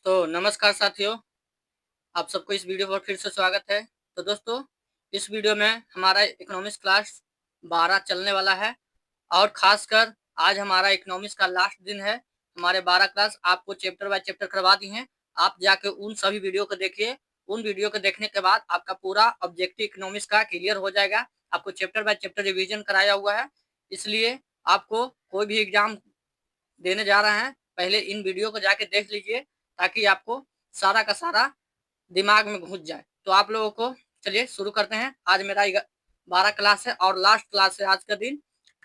तो नमस्कार साथियों, आप सबको इस वीडियो पर फिर से स्वागत है। तो दोस्तों, इस वीडियो में हमारा इकोनॉमिक्स क्लास 12 चलने वाला है और ख़ासकर आज हमारा इकोनॉमिक्स का लास्ट दिन है। हमारे 12 क्लास आपको चैप्टर बाय चैप्टर करवा दी हैं। आप जाके उन सभी वीडियो को देखिए। उन वीडियो को देखने के बाद आपका पूरा ऑब्जेक्टिव इकोनॉमिक्स का क्लियर हो जाएगा। आपको चैप्टर बाय चैप्टर रिवीजन कराया हुआ है, इसलिए आपको कोई भी एग्ज़ाम देने जा रहे हैं, पहले इन वीडियो को जाके देख लीजिए ताकि आपको सारा का सारा दिमाग में घुस जाए। तो आप लोगों को चलिए शुरू करते हैं। आज मेरा 12 क्लास है और लास्ट क्लास है आज का दिन।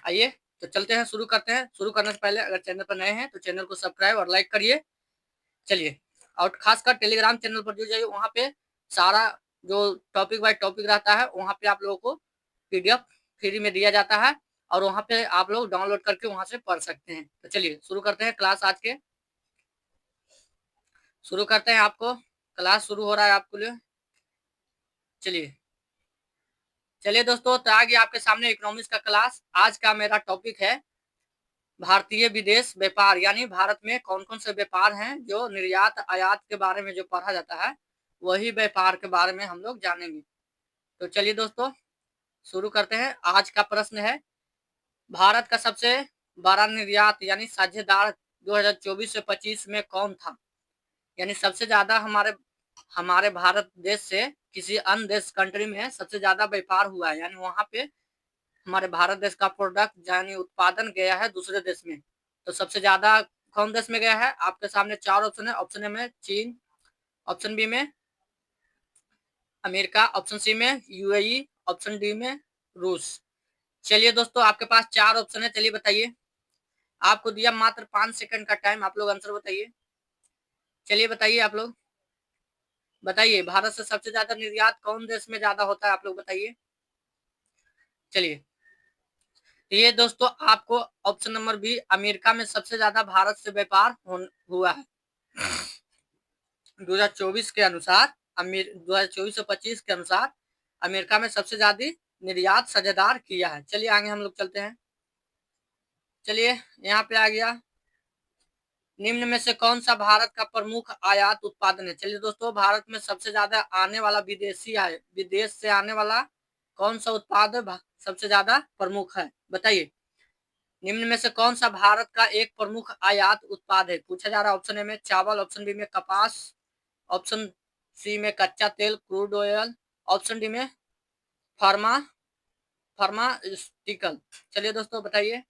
आइए तो चलते हैं, शुरू करते हैं। शुरू करने से पहले अगर चैनल पर नए हैं तो चैनल को सब्सक्राइब और लाइक करिए। चलिए, और खासकर टेलीग्राम चैनल पर जुड़ जाइए, वहाँ पे सारा जो टॉपिक बाय टॉपिक रहता है वहाँ पे आप लोगों को पीडीएफ फ्री में दिया जाता है और वहाँ पे आप लोग डाउनलोड करके वहाँ से पढ़ सकते हैं। तो चलिए शुरू करते हैं क्लास आज के। शुरू करते हैं, आपको क्लास शुरू हो रहा है आपके लिए। चलिए चलिए दोस्तों, तो आ गया आपके सामने इकोनॉमिक्स का क्लास। आज का मेरा टॉपिक है भारतीय विदेश व्यापार, यानी भारत में कौन कौन से व्यापार हैं जो निर्यात आयात के बारे में जो पढ़ा जाता है, वही व्यापार के बारे में हम लोग जानेंगे। तो चलिए दोस्तों शुरू करते हैं। आज का प्रश्न है, भारत का सबसे बड़ा निर्यात यानी साझेदार 2024 से 25 में कौन था? यानी सबसे ज्यादा हमारे हमारे भारत देश से किसी अन्य देश कंट्री में सबसे ज्यादा व्यापार हुआ है, यानी वहां पे हमारे भारत देश का प्रोडक्ट यानी उत्पादन गया है दूसरे देश में। तो सबसे ज्यादा कौन देश में गया है? आपके सामने चार ऑप्शन है। ऑप्शन ए में चीन, ऑप्शन बी में अमेरिका, ऑप्शन सी में यूएई, ऑप्शन डी में रूस। चलिए दोस्तों, आपके पास चार ऑप्शन है। चलिए बताइए, आपको दिया मात्र 5 सेकंड का टाइम, आप लोग आंसर बताइए। चलिए बताइए, आप लोग बताइए, भारत से सबसे ज्यादा निर्यात कौन देश में ज्यादा होता है? आप लोग बताइए। चलिए, ये दोस्तों आपको ऑप्शन नंबर बी, अमेरिका में सबसे ज्यादा भारत से व्यापार हुआ है 2024 के अनुसार। 2024 से 25 के अनुसार अमेरिका में सबसे ज्यादा निर्यात साझेदार किया है। चलिए आगे हम लोग चलते हैं। चलिए यहाँ पे आ गया, निम्न में से कौन सा भारत का प्रमुख आयात उत्पादन है? चलिए दोस्तों, भारत में सबसे ज्यादा आने वाला विदेशी है, विदेश से आने वाला कौन सा उत्पाद सबसे ज्यादा प्रमुख है? बताइए, निम्न में से कौन सा भारत का एक प्रमुख आयात उत्पाद है? पूछा जा रहा है। ऑप्शन ए में चावल, ऑप्शन बी में कपास, ऑप्शन सी में कच्चा तेल क्रूड ऑयल, ऑप्शन डी में फार्मा फार्मास्यूटिकल। चलिए दोस्तों बताइए,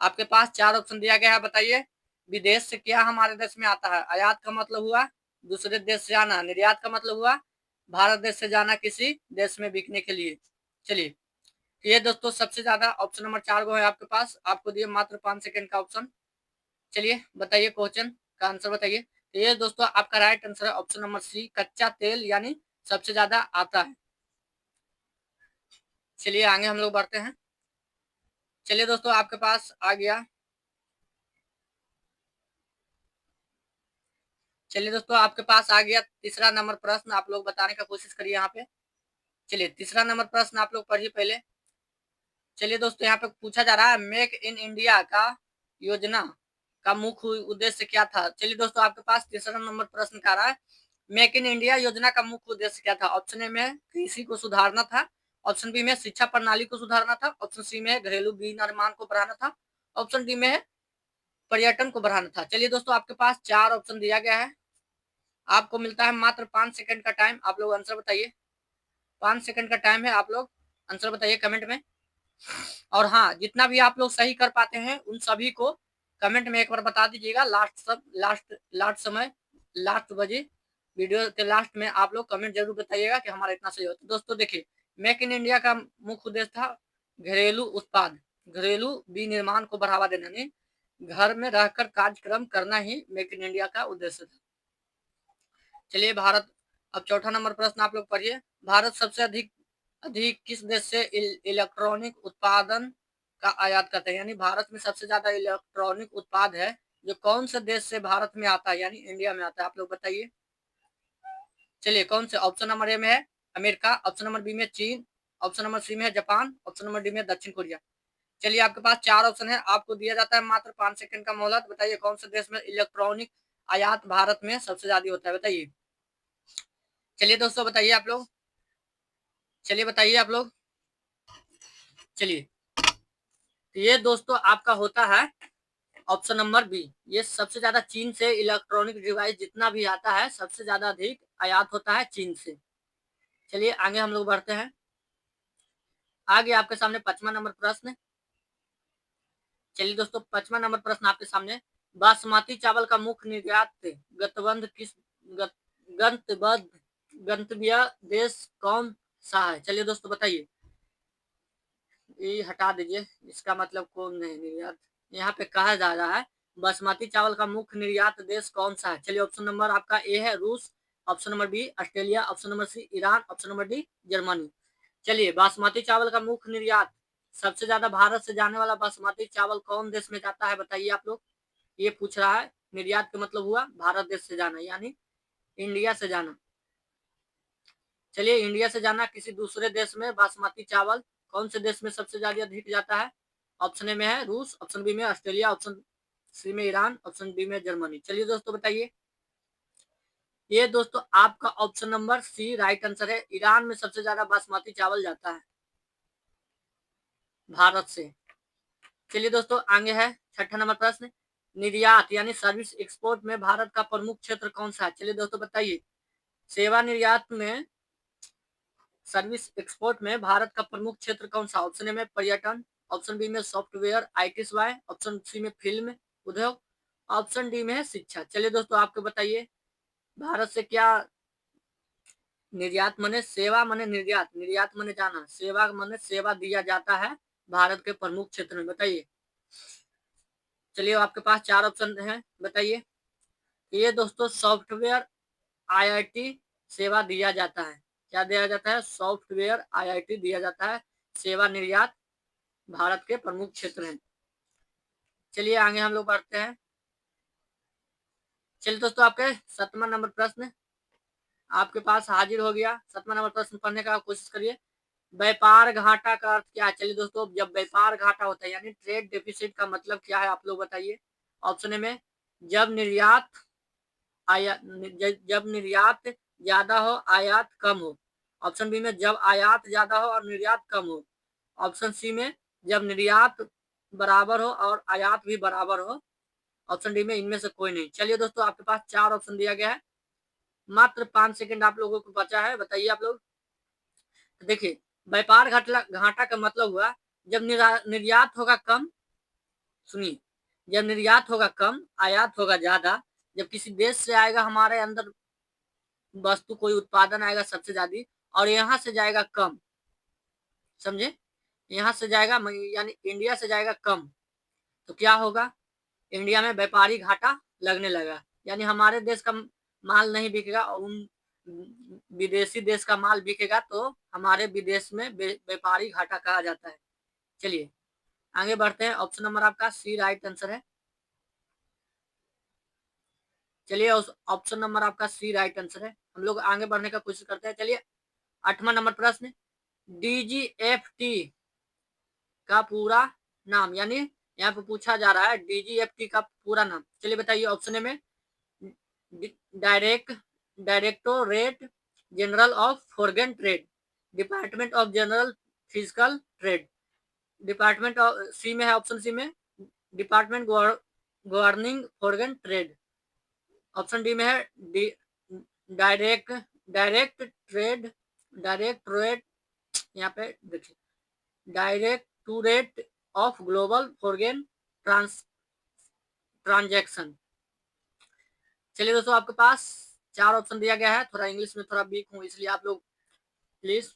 आपके पास चार ऑप्शन दिया गया है। बताइए, विदेश से क्या हमारे देश में आता है? आयात का मतलब हुआ दूसरे देश से आना, निर्यात का मतलब हुआ भारत देश से जाना किसी देश में बिकने के लिए। चलिए, ये दोस्तों सबसे ज्यादा ऑप्शन नंबर 4 को है आपके पास, आपको दिए मात्र 5 सेकंड का ऑप्शन। चलिए बताइए, क्वेश्चन का आंसर बताइए। तो ये दोस्तों आपका राइट आंसर है ऑप्शन नंबर सी, कच्चा तेल यानी सबसे ज्यादा आता है। चलिए आगे हम लोग बढ़ते हैं। चलिए दोस्तों, आपके पास आ गया, चलिए दोस्तों आपके पास आ गया तीसरा नंबर प्रश्न। आप लोग बताने का कोशिश करिए यहाँ पे। चलिए तीसरा नंबर प्रश्न आप लोग पढ़िए पहले। चलिए दोस्तों, यहाँ पे पूछा जा रहा है, मेक इन इंडिया का योजना का मुख्य उद्देश्य क्या था? चलिए दोस्तों, आपके पास तीसरा नंबर प्रश्न का रहा है, मेक इन इंडिया योजना का मुख्य उद्देश्य क्या था? ऑप्शन ए में कृषि को सुधारना था, ऑप्शन बी में शिक्षा प्रणाली को सुधारना था, ऑप्शन सी में घरेलू विनिर्माण को बढ़ाना था, ऑप्शन डी में पर्यटन को बढ़ाना था। चलिए दोस्तों, आपके पास चार ऑप्शन दिया गया है, आपको मिलता है मात्र 5 सेकंड का टाइम। आप लोग आंसर बताइए, 5 सेकंड का टाइम है, आप लोग आंसर बताइए कमेंट में। और हाँ, जितना भी आप लोग सही कर पाते हैं उन सभी को कमेंट में एक बार बता दीजिएगा। लास्ट समय, लास्ट बजे वीडियो के लास्ट में आप लोग कमेंट जरूर बताइएगा कि हमारा इतना सही हो। तो दोस्तों देखिए, मेक इन इंडिया का मुख्य उद्देश्य था घरेलू उत्पाद, घरेलू विनिर्माण को बढ़ावा देना, नहीं घर में रहकर कार्यक्रम करना ही मेक इन इंडिया का उद्देश्य था। चलिए भारत, अब चौथा नंबर प्रश्न आप लोग पढ़िए, भारत सबसे अधिक अधिक किस देश से इलेक्ट्रॉनिक उत्पादन का आयात करते हैं? यानी भारत में सबसे ज्यादा इलेक्ट्रॉनिक उत्पाद है जो कौन से देश से भारत में आता है, यानी इंडिया में आता है? आप लोग बताइए। चलिए कौन से? ऑप्शन नंबर ए में है अमेरिका, ऑप्शन नंबर बी में चीन, ऑप्शन नंबर सी में है जापान, ऑप्शन नंबर डी में दक्षिण कोरिया। चलिए आपके पास चार ऑप्शन है, आपको दिया जाता है मात्र 5 सेकंड का मोहलत। बताइए कौन से देश में इलेक्ट्रॉनिक आयात भारत में सबसे ज्यादा होता है, बताइए। चलिए दोस्तों बताइए आप लोग, चलिए बताइए आप लोग। चलिए, तो ये दोस्तों आपका होता है ऑप्शन नंबर बी। ये सबसे ज्यादा चीन से इलेक्ट्रॉनिक डिवाइस जितना भी आता है सबसे ज्यादा अधिक आयात होता है चीन से। चलिए आगे हम लोग बढ़ते हैं। आगे आपके सामने 5वां नंबर प्रश्न। चलिए दोस्तों 5वां नंबर प्रश्न आपके सामने, बासमती चावल का मुख्य निर्यात गंतव्य किस गंतव्य देश कौन सा है? चलिए दोस्तों बताइए। ये हटा दीजिए, इसका मतलब कौन नहीं निर्यात, यहाँ पे कहा जा रहा है बासमती चावल का मुख्य निर्यात देश कौन सा है। चलिए ऑप्शन नंबर आपका ए है रूस, option number B Australia, option number C Iran, option number D Germany. चलिए बासमती चावल का मुख्य निर्यात, सबसे ज्यादा भारत से जाने वाला बासमती चावल कौन देश में जाता है बताइए आप लोग। ये पूछ रहा है, निर्यात का मतलब हुआ भारत देश से जाना, यानी इंडिया से जाना। चलिए इंडिया से जाना किसी दूसरे देश में बासमती चावल कौन से देश में सबसे ज्यादा अधिक जाता है? ऑप्शन ए में है रूस, ऑप्शन बी में ऑस्ट्रेलिया, ऑप्शन सी में ईरान, ऑप्शन डी में जर्मनी। चलिए दोस्तों बताइए। ये दोस्तों आपका option number C right answer है। ईरान में सबसे ज्यादा बासमती चावल जाता है भारत से। चलिए दोस्तों आगे है 6ठा नंबर प्रश्न, निर्यात यानी सर्विस एक्सपोर्ट में भारत का प्रमुख क्षेत्र कौन सा है? चलिए दोस्तों बताइए। सेवा निर्यात में, सर्विस एक्सपोर्ट में भारत का प्रमुख क्षेत्र कौन सा? ऑप्शन ए में पर्यटन, ऑप्शन बी में सॉफ्टवेयर आईटी सेवाएं, ऑप्शन सी में फिल्म उद्योग, ऑप्शन डी में है शिक्षा। चलिए दोस्तों आपको बताइए, भारत से क्या निर्यात मने सेवा मने निर्यात, निर्यात मने जाना, सेवा मने सेवा दिया जाता है भारत के प्रमुख क्षेत्र में, बताइए। चलिए आपके पास 4 ऑप्शन हैं, बताइए। ये दोस्तों सॉफ्टवेयर आईआईटी सेवा दिया जाता है। क्या दिया जाता है? सॉफ्टवेयर आईआईटी दिया जाता है। सेवा निर्यात भारत के प्रमुख क्षेत्र हैं। चलिए आगे हम लोग बढ़ते हैं। चलिए दोस्तों आपके 7वां नंबर प्रश्न आपके पास हाजिर हो गया। 7वां नंबर प्रश्न पढ़ने का कोशिश करिए। व्यापार घाटा का अर्थ क्या है? चलिए दोस्तों जब व्यापार घाटा होता है यानी ट्रेड डेफिसिट का मतलब क्या है आप लोग बताइए। ऑप्शन ए में जब निर्यात जब निर्यात ज्यादा हो आयात कम हो, ऑप्शन बी में जब आयात ज्यादा हो और निर्यात कम हो, ऑप्शन सी में जब निर्यात बराबर हो और आयात भी बराबर हो, ऑप्शन डी में इनमें से कोई नहीं। चलिए दोस्तों आपके पास 4 ऑप्शन दिया गया है, मात्र 5 सेकंड आप लोगों को बचा है, बताइए आप लोग। तो देखिए व्यापार घाटा का मतलब हुआ जब निर्यात होगा कम, सुनिए, जब निर्यात होगा कम आयात होगा ज्यादा, जब किसी देश से आएगा हमारे अंदर वस्तु, कोई उत्पादन आएगा सबसे ज्यादा और यहाँ से जाएगा कम, समझे, यहाँ से जाएगा यानी इंडिया से जाएगा कम, तो क्या होगा? इंडिया में व्यापारी घाटा लगने लगा, यानी हमारे देश का माल नहीं बिकेगा और उन विदेशी देश का माल बिकेगा, तो हमारे विदेश में व्यापारी घाटा कहा जाता है। चलिए आगे बढ़ते हैं। ऑप्शन नंबर आपका सी राइट आंसर है। चलिए ऑप्शन नंबर आपका सी राइट आंसर है। हम लोग आगे बढ़ने का कोशिश करते हैं। चलिए 8वां नंबर प्रश्न, डीजीएफटी का पूरा नाम, यानी यहाँ पे पूछा जा रहा है डीजीएफटी का पूरा नाम। चलिए बताइए। ऑप्शन ए में directorate general of foreign trade, department of general physical trade, department of C में है, ऑप्शन सी में department governing foreign trade, option D में है डायरेक्ट डायरेक्ट ट्रेड डायरेक्टोरेट, यहाँ पे देखिए directorate of global foreign transaction. चलिए दोस्तों आपके पास 4 ऑप्शन दिया गया है। थोड़ा इंग्लिश में थोड़ा वीक हूँ इसलिए आप लोग प्लीज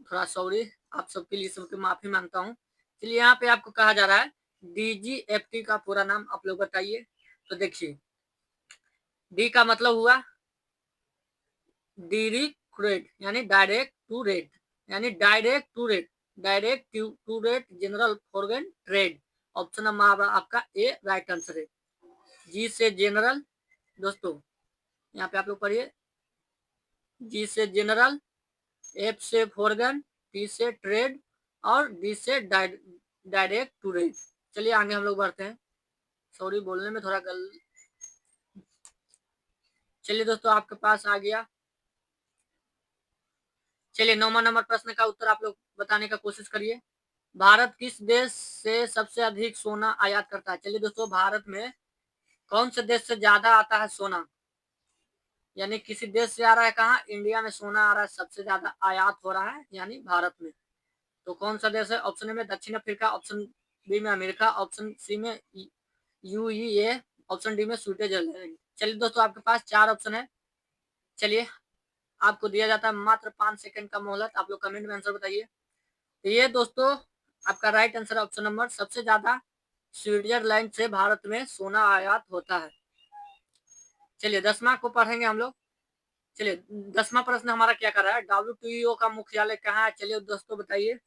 थोड़ा सॉरी, आप सबके लिए सबकी माफी मांगता हूँ। चलिए यहाँ पे आपको कहा जा रहा है डीजीएफटी का पूरा नाम आप लोग बताइए। तो देखिए डी का मतलब हुआ डायरेक्टोरेट यानी डायरेक्ट टू रेट, यानी direct to rate general foreign trade, option number आपका ए राइट आंसर है। जी से जनरल, दोस्तों यहाँ पे आप लोग पढ़िए, जी से जनरल, एफ से फॉरेन, टी से ट्रेड और डी से डायरेक्ट टू रेट। चलिए आगे हम लोग बढ़ते हैं। सॉरी बोलने में थोड़ा चलिए दोस्तों आपके पास आ गया। चलिए 9वां नंबर प्रश्न का उत्तर आप लोग बताने का कोशिश करिए। भारत किस देश से सबसे अधिक सोना आयात करता है? चलिए दोस्तों भारत में कौन से देश से ज्यादा आता है सोना? यानी किसी देश से आ रहा है, कहाँ? इंडिया में सोना आ रहा है, सबसे ज्यादा आयात हो रहा है यानी भारत में। तो कौन सा देश है? ऑप्शन ए में दक्षिण अफ्रीका, ऑप्शन बी में अमेरिका, ऑप्शन सी में यूएई, ऑप्शन डी में स्विट्जरलैंड। चलिए दोस्तों आपके पास 4 ऑप्शन है। चलिए आपको दिया जाता है मात्र 5 सेकंड का मोहलत, आप लोग कमेंट में आंसर बताइए। तो ये दोस्तों आपका राइट आंसर ऑप्शन नंबर, सबसे ज्यादा स्विट्जरलैंड से भारत में सोना आयात होता है। चलिए 10वां को पढ़ेंगे हम लोग। चलिए 10वां प्रश्न हमारा क्या कर रहा है? WTO का मुख्यालय कहाँ है? चलिए दोस्तों बताइए,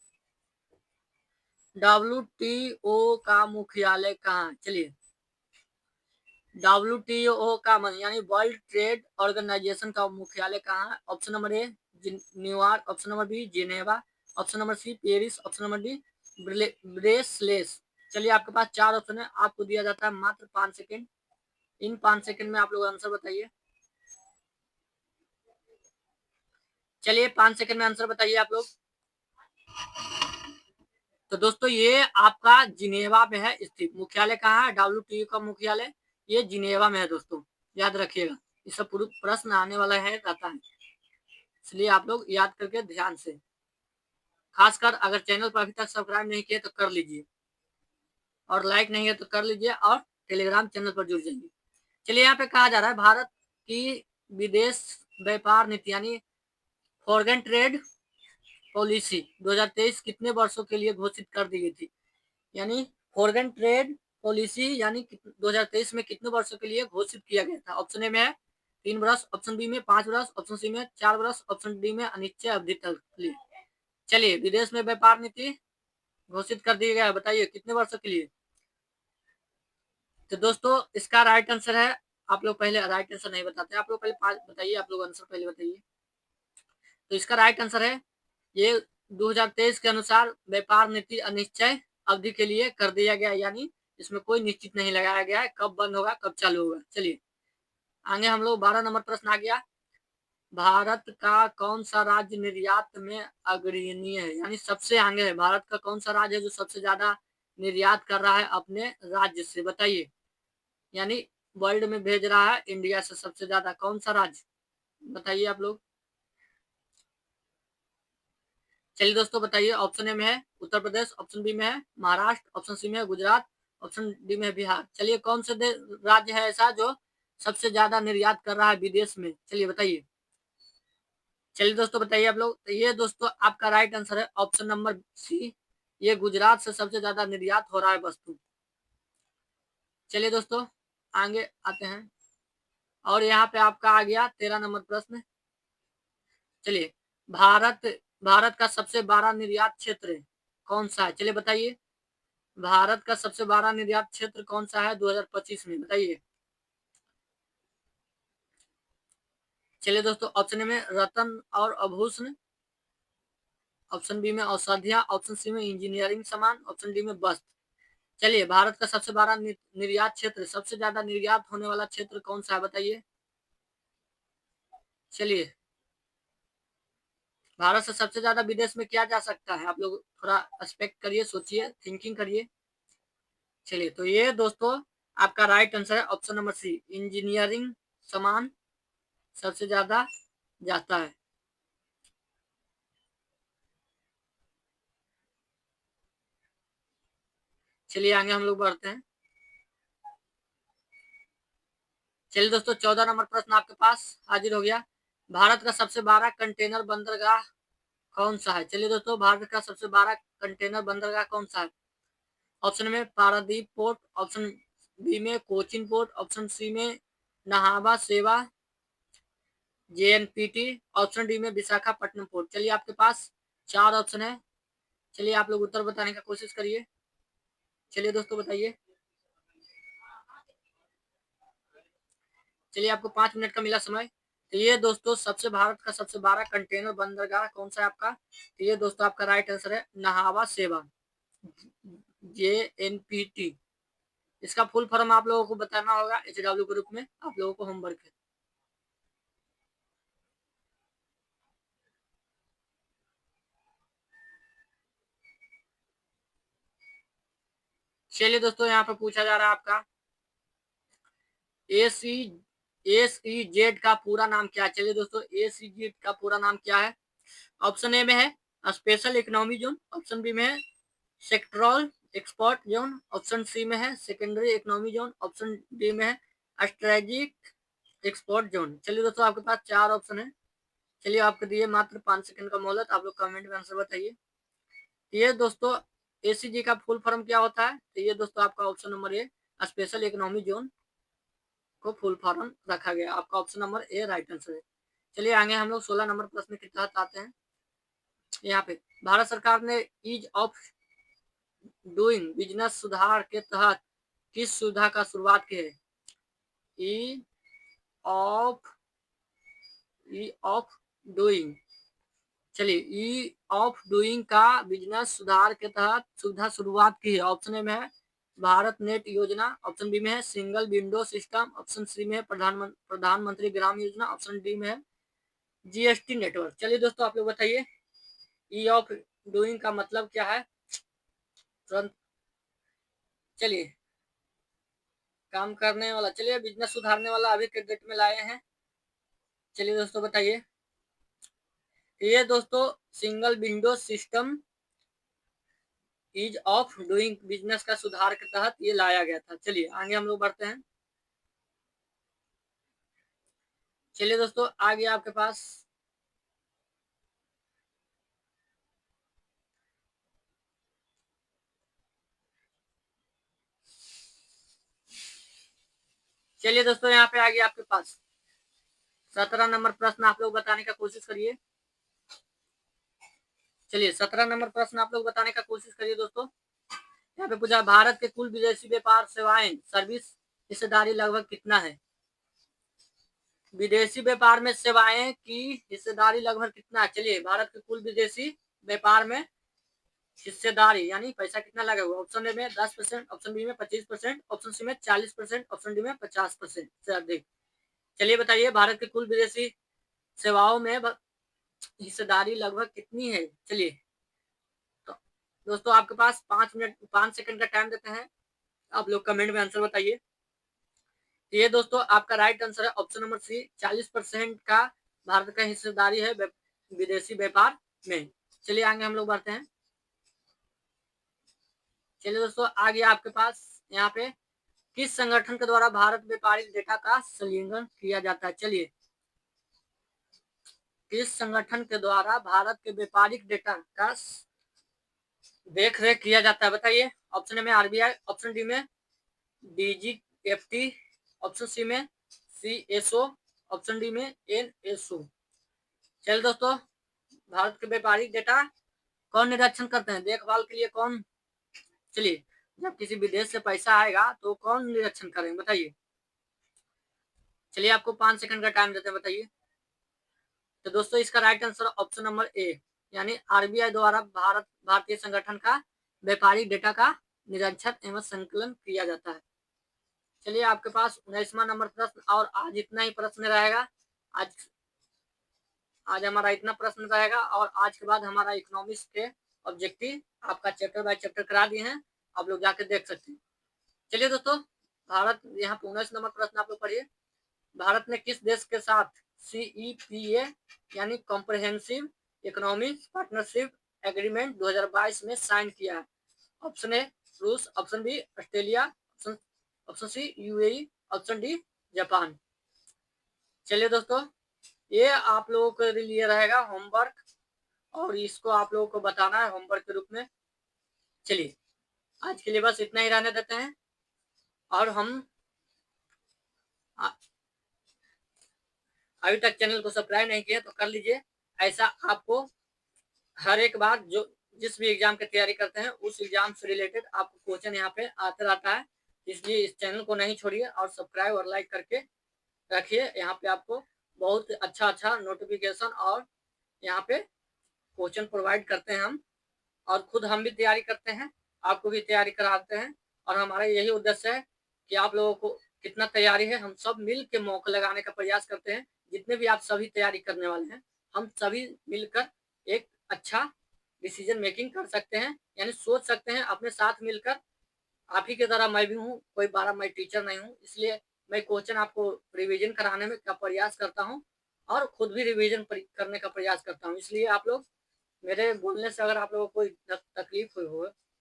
WTO का मुख्यालय कहाँ? चलिए WTO का यानी वर्ल्ड ट्रेड ऑर्गेनाइजेशन का मुख्यालय कहाँ है? Option number A New York, option number B Geneva, option number C Paris, option number D Brussels. चलिए आपके पास 4 ऑप्शन है, आपको दिया जाता है मात्र 5 सेकंड। इन 5 सेकंड में आप लोग आंसर बताइए। चलिए 5 सेकंड में आंसर बताइए आप लोग। तो दोस्तों ये आपका जिनेवा में है स्थित। मुख्यालय कहाँ है? WTO का मुख्यालय ये जिनेवा में है दोस्तों, याद रखिएगा। ये सब प्रश्न आने वाला है रहता है, इसलिए आप लोग याद करके ध्यान से, खासकर अगर चैनल पर अभी तक सब्सक्राइब नहीं किए तो कर लीजिए, और लाइक नहीं है तो कर लीजिए, और टेलीग्राम चैनल पर जुड़ जाइए। चलिए यहाँ पे कहा जा रहा है भारत की विदेश व्यापार नीति यानी फॉरेन ट्रेड पॉलिसी 2023 कितने वर्षों के लिए घोषित कर दी गई थी? यानी फॉरेन ट्रेड पॉलिसी यानी 2023 में कितने वर्षों के लिए घोषित किया गया था? ऑप्शन ए में है 3 वर्ष, ऑप्शन बी में 5 वर्ष, ऑप्शन सी में 4 वर्ष, ऑप्शन डी में अनिश्चित अवधि तक के लिए। चलिए विदेश में व्यापार नीति घोषित कर दिया गया है, बताइए कितने वर्षों के लिए? तो दोस्तों इसका राइट आंसर है, आप लोग पहले राइट आंसर नहीं बताते, आप लोग पहले बताइए, आप लोग आंसर पहले बताइए। तो इसका राइट आंसर है ये 2023 के अनुसार व्यापार नीति अनिश्चय अवधि के लिए कर दिया गया, यानी इसमें कोई निश्चित नहीं लगाया गया है कब बंद होगा कब चालू होगा। चलिए आगे हम लोग 12 नंबर प्रश्न आ गया। भारत का कौन सा राज्य निर्यात में अग्रणी है, यानी सबसे आगे है? भारत का कौन सा राज्य है जो सबसे ज्यादा निर्यात कर रहा है अपने राज्य से? बताइए, यानी वर्ल्ड में भेज रहा है इंडिया से सबसे ज्यादा, कौन सा राज्य? बताइए आप लोग। चलिए दोस्तों बताइए, ऑप्शन ए में है उत्तर प्रदेश, ऑप्शन बी में है महाराष्ट्र, ऑप्शन सी में है गुजरात, ऑप्शन डी में है बिहार। चलिए कौन से राज्य है ऐसा जो सबसे ज्यादा निर्यात कर रहा है विदेश में? चलिए बताइए। चलिए दोस्तों बताइए आप लोग। तो ये दोस्तों आपका राइट आंसर है ऑप्शन नंबर सी, ये गुजरात से सबसे ज्यादा निर्यात हो रहा है वस्तु। चलिए दोस्तों आगे आते हैं, और यहाँ पे आपका आ गया 13 नंबर प्रश्न। चलिए भारत भारत का सबसे बड़ा निर्यात क्षेत्र कौन सा है? चलिए बताइए, भारत का सबसे बड़ा निर्यात क्षेत्र कौन सा है 2025 में? बताइए। चलिए दोस्तों ऑप्शन ए में रत्न और आभूषण, ऑप्शन बी में औषधियां, ऑप्शन सी में इंजीनियरिंग सामान, ऑप्शन डी में वस्त्र। चलिए भारत का सबसे बड़ा निर्यात क्षेत्र, सबसे ज्यादा निर्यात होने वाला क्षेत्र कौन सा है? बताइए। चलिए भारत से सबसे ज्यादा विदेश में क्या जा सकता है? आप लोग थोड़ा एक्सपेक्ट करिए, सोचिए, थिंकिंग करिए। चलिए तो ये दोस्तों आपका राइट आंसर है ऑप्शन नंबर सी, इंजीनियरिंग सामान सबसे ज्यादा जाता है। चलिए आगे हम लोग बढ़ते हैं। चलिए दोस्तों 14 नंबर प्रश्न आपके पास हाजिर हो गया। भारत का सबसे बड़ा कंटेनर बंदरगाह कौन सा है? चलिए दोस्तों भारत का सबसे बड़ा कंटेनर बंदरगाह कौन सा है? ऑप्शन में पारादीप पोर्ट, ऑप्शन बी में कोचिन पोर्ट, ऑप्शन सी में नहावा सेवा JNPT, ऑप्शन डी में विशाखापट्टनम पोर्ट। चलिए आपके पास 4 ऑप्शन है, चलिए आप लोग उत्तर बताने का कोशिश करिए। चलिए दोस्तों बताइए। चलिए आपको 5 मिनट का मिला समय। तो ये दोस्तों सबसे भारत का सबसे बड़ा कंटेनर बंदरगाह कौन सा है आपका? तो ये दोस्तों आपका राइट आंसर है नहावा सेवा, JNPT। इसका फुल फॉर्म आप लोगों को बताना होगा HW ग्रुप में, आप लोगों को होमवर्क है। चलिए दोस्तों, यहाँ पे पूछा जा रहा है आपका ACEZ का पूरा नाम क्या है। चलिए दोस्तों, ACEZ का पूरा नाम क्या है। ऑप्शन ए में है special economy zone, option B में है sectoral export zone, option C में है secondary economy zone, option D में है स्ट्रेटेजिक एक्सपोर्ट जोन। चलिए दोस्तों, आपके पास 4 ऑप्शन है। चलिए आपको दिए मात्र 5 सेकंड का मोहलत, आप लोग कमेंट में आंसर बताइए। ये दोस्तों ACG का फुल फॉर्म क्या होता है। तो ये दोस्तों आपका ऑप्शन नंबर ए स्पेशल इकोनॉमी जोन को फुल फॉर्म रखा गया। आपका ऑप्शन नंबर ए राइट आंसर है। चलिए आगे हम लोग 16 नंबर प्रश्न के तहत आते हैं। यहाँ पे भारत सरकार ने ईज ऑफ डूइंग बिजनेस सुधार के तहत किस सुविधा का शुरुआत की है। ई ऑफ डूइंग। चलिए, ई ऑफ डूइंग का बिजनेस सुधार के तहत सुविधा शुरुआत की है। ऑप्शन ए में है भारत नेट योजना, ऑप्शन बी में है single window system, option C में है प्रधानमंत्री ग्राम योजना, ऑप्शन डी में है GST नेटवर्क। चलिए दोस्तों, आप लोग बताइए ई ऑफ डूइंग का मतलब क्या है। तुरंत चलिए, काम करने वाला, चलिए बिजनेस सुधारने वाला अभी के डेट में लाए हैं। चलिए दोस्तों बताइए। ये दोस्तों single window system ease of doing business का सुधार के तहत ये लाया गया था। चलिए आगे हम लोग बढ़ते हैं। चलिए दोस्तों, आगे आपके पास चलिए दोस्तों, यहाँ पे आगे आपके पास 17 नंबर प्रश्न आप लोग बताने का कोशिश करिए। चलिए 17 नंबर प्रश्न आप लोग बताने का कोशिश करिए दोस्तों। यहाँ पे पूछा भारत के कुल विदेशी व्यापार सेवाएं सर्विस हिस्सेदारी लगभग कितना है। विदेशी व्यापार में सेवाएं की हिस्सेदारी लगभग कितना है। चलिए, भारत के कुल विदेशी व्यापार में हिस्सेदारी यानी पैसा कितना लगा हुआ। ऑप्शन ए में 10%, ऑप्शन बी में 25%, ऑप्शन सी में 40%, ऑप्शन डी में 50% से अधिक। चलिए बताइए, भारत के कुल विदेशी सेवाओं में हिस्सेदारी लगभग कितनी है। चलिए तो दोस्तों, आपके पास 5 सेकंड का टाइम देते हैं, आप लोग कमेंट में आंसर बताइए। ये दोस्तों आपका राइट आंसर है ऑप्शन नंबर सी, 40% का भारत का हिस्सेदारी है विदेशी व्यापार में। चलिए आगे हम लोग बढ़ते हैं। चलिए दोस्तों, आगे आपके पास यहाँ पे किस संगठन के द्वारा भारत व्यापारिक डेटा का संलिंगन किया जाता है। चलिए, किस संगठन के द्वारा भारत के व्यापारिक डेटा का देख रेख किया जाता है बताइए। ऑप्शन ए में RBI, ऑप्शन डी में DGFT, ऑप्शन सी में CSO, ऑप्शन डी में NSO। चलिए दोस्तों, भारत के व्यापारिक डेटा कौन निरीक्षण करते हैं, देखभाल के लिए कौन। चलिए, जब किसी विदेश से पैसा आएगा तो कौन निरीक्षण करेंगे बताइए। चलिए आपको 5 सेकंड का टाइम देते हैं, बताइए। तो दोस्तों इसका राइट आंसर ऑप्शन नंबर ए यानी RBI द्वारा भारतीय संगठन का व्यापारिक डेटा का निरीक्षण एवं संकलन किया जाता है। चलिए आपके पास 19वां नंबर प्रश्न, और आज इतना ही प्रश्न रहेगा। आज हमारा इतना प्रश्न रहेगा, और आज के बाद हमारा इकोनॉमिक्स के ऑब्जेक्टिव आपका चैप्टर बाय चैप्टर करा दिए हैं, आप लोग जाके देख सकते हैं। चलिए दोस्तों, भारत यहाँ पे 19 नंबर प्रश्न आप लोग पढ़िए। भारत ने किस देश के साथ CEPA यानी कॉम्प्रिहेंसिव इकोनॉमिक पार्टनरशिप एग्रीमेंट 2022 में साइन किया है। ऑप्शन ए रूस, option B Australia, option C UAE, option D Japan. चलिए दोस्तों, ये आप लोगों के लिए रहेगा होमवर्क, और इसको आप लोगों को बताना है होमवर्क के रूप में। चलिए आज के लिए बस इतना ही रहने देते हैं, और हम अभी तक चैनल को सब्सक्राइब नहीं किया तो कर लीजिए। ऐसा आपको हर एक बार जो जिस भी एग्जाम की तैयारी करते हैं उस एग्जाम से रिलेटेड आपको क्वेश्चन यहाँ पे आता रहता है, इसलिए इस चैनल को नहीं छोड़िए और सब्सक्राइब और लाइक करके रखिए। यहाँ पे आपको बहुत अच्छा नोटिफिकेशन और यहाँ पे क्वेश्चन प्रोवाइड करते हैं हम, और खुद हम भी तैयारी करते हैं, आपको भी तैयारी कराते हैं, और हमारा यही उद्देश्य है कि आप लोगों को कितना तैयारी है हम सब मिल के मौका लगाने का प्रयास करते हैं। जितने भी आप सभी तैयारी करने वाले हैं, हम सभी मिलकर एक अच्छा डिसीजन मेकिंग कर सकते हैं, यानी सोच सकते हैं अपने साथ मिलकर आप ही की तरह मैं भी हूँ, कोई 12 मैं टीचर नहीं हूँ, इसलिए मैं क्वेश्चन आपको रिवीजन कराने में का प्रयास करता हूँ और खुद भी रिवीजन करने का प्रयास करता हूँ। इसलिए आप लोग मेरे बोलने से अगर आप लोगों को कोई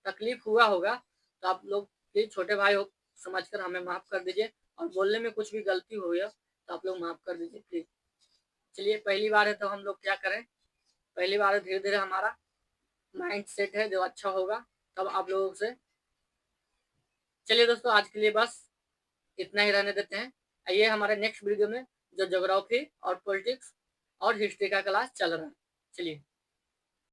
तकलीफ हुआ होगा तो आप लोग प्लीज छोटे भाई हो समझकर हमें माफ कर दीजिए, और बोलने में कुछ भी गलती हो गया तो आप लोग माफ कर दीजिए प्लीज। चलिए पहली बार है तो हम लोग क्या करें, पहली बार धीरे धीरे हमारा माइंड सेट है जो अच्छा होगा तब आप लोगों से। चलिए दोस्तों आज के लिए बस इतना ही रहने देते हैं। आइए हमारे नेक्स्ट वीडियो में जो ज्योग्राफी और पॉलिटिक्स और हिस्ट्री का क्लास चल रहा है, चलिए।